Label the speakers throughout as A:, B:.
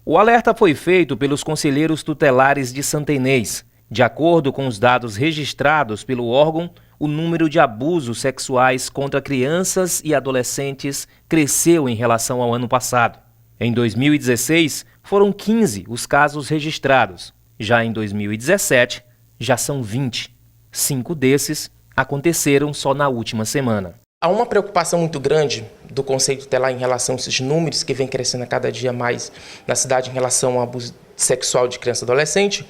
A: O alerta foi feito pelos conselheiros tutelares de Santa Inês. De acordo com os dados registrados pelo órgão, o número de abusos sexuais contra crianças e adolescentes cresceu em relação ao ano passado. Em 2016, foram 15 os casos registrados. Já em 2017, já são 20. 5 desses aconteceram só na última semana.
B: Há uma preocupação muito grande do Conselho Tutelar em relação a esses números que vem crescendo a cada dia mais na cidade em relação ao abuso sexual de criança e adolescente,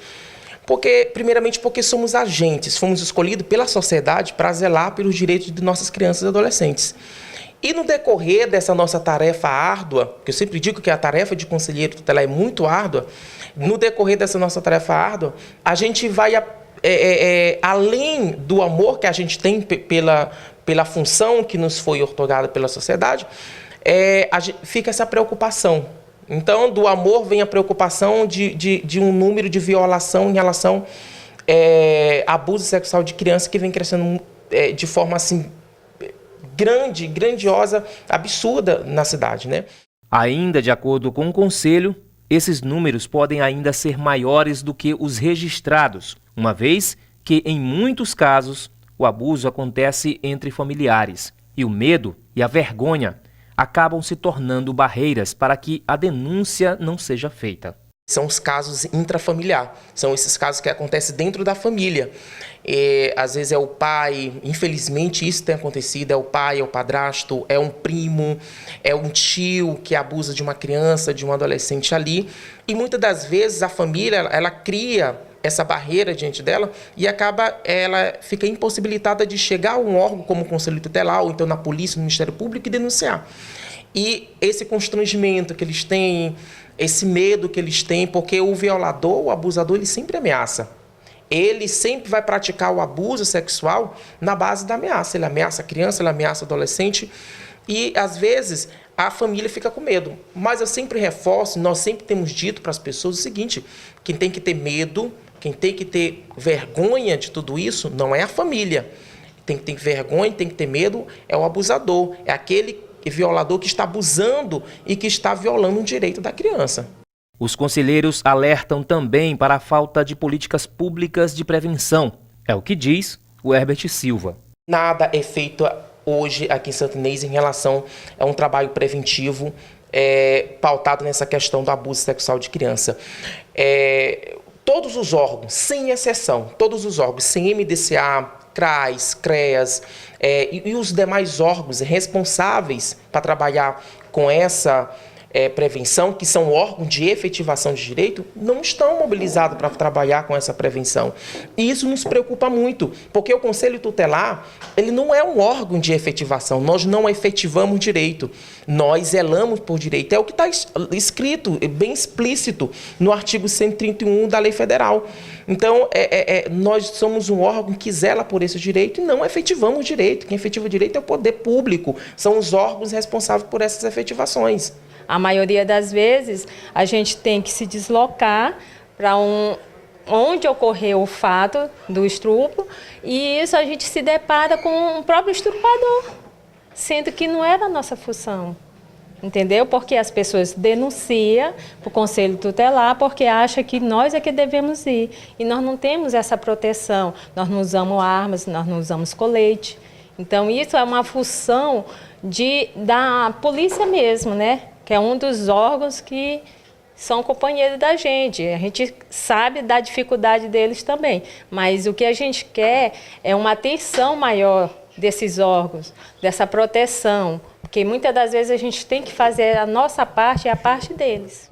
B: primeiramente porque somos agentes, fomos escolhidos pela sociedade para zelar pelos direitos de nossas crianças e adolescentes. E no decorrer dessa nossa tarefa árdua, que eu sempre digo que a tarefa de conselheiro tutelar é muito árdua, no decorrer dessa nossa tarefa árdua, a gente vai, além do amor que a gente tem pela função que nos foi outorgada pela sociedade, fica essa preocupação. Então, do amor vem a preocupação de um número de violação em relação a abuso sexual de criança que vem crescendo de forma assim grandiosa, absurda na cidade, né?
A: Ainda de acordo com o Conselho, esses números podem ainda ser maiores do que os registrados, uma vez que, em muitos casos, o abuso acontece entre familiares e o medo e a vergonha acabam se tornando barreiras para que a denúncia não seja feita.
B: São os casos intrafamiliares, são esses casos que acontecem dentro da família. Às vezes é o pai, infelizmente isso tem acontecido, é o pai, é o padrasto, é um primo, é um tio que abusa de uma criança, de um adolescente ali. E muitas das vezes a família, ela cria essa barreira diante dela e ela fica impossibilitada de chegar a um órgão como o Conselho Tutelar ou então na polícia, no Ministério Público e denunciar. E esse constrangimento que eles têm, esse medo que eles têm, porque o violador, o abusador, ele sempre ameaça. Ele sempre vai praticar o abuso sexual na base da ameaça. Ele ameaça a criança, ele ameaça o adolescente e, às vezes, a família fica com medo. Mas eu sempre reforço, nós sempre temos dito para as pessoas o seguinte, quem tem que ter medo, quem tem que ter vergonha de tudo isso, não é a família. Tem que ter vergonha, tem que ter medo, é o abusador, é aquele violador que está abusando e que está violando um direito da criança.
A: Os conselheiros alertam também para a falta de políticas públicas de prevenção. É o que diz o Herbert Silva.
B: Nada é feito hoje aqui em Santa Inês em relação a um trabalho preventivo pautado nessa questão do abuso sexual de criança. Todos os órgãos, sem exceção, todos os órgãos, sem MDCA, CRAS, CREAS e os demais órgãos responsáveis para trabalhar com essa prevenção, que são órgãos de efetivação de direito, não estão mobilizados para trabalhar com essa prevenção. E isso nos preocupa muito, porque o Conselho Tutelar, ele não é um órgão de efetivação, nós não efetivamos direito, nós zelamos por direito. É o que está escrito, bem explícito, no artigo 131 da Lei Federal. Então, nós somos um órgão que zela por esse direito e não efetivamos o direito. Quem efetiva o direito é o poder público, são os órgãos responsáveis por essas efetivações.
C: A maioria das vezes, a gente tem que se deslocar para onde ocorreu o fato do estupro e isso a gente se depara com o próprio estuprador, sendo que não era a nossa função, entendeu? Porque as pessoas denunciam para o Conselho Tutelar porque acham que nós é que devemos ir e nós não temos essa proteção, nós não usamos armas, nós não usamos colete. Então, isso é uma função da polícia mesmo, né? Que é um dos órgãos que são companheiros da gente. A gente sabe da dificuldade deles também, mas o que a gente quer é uma atenção maior desses órgãos, dessa proteção, porque muitas das vezes a gente tem que fazer a nossa parte e a parte deles.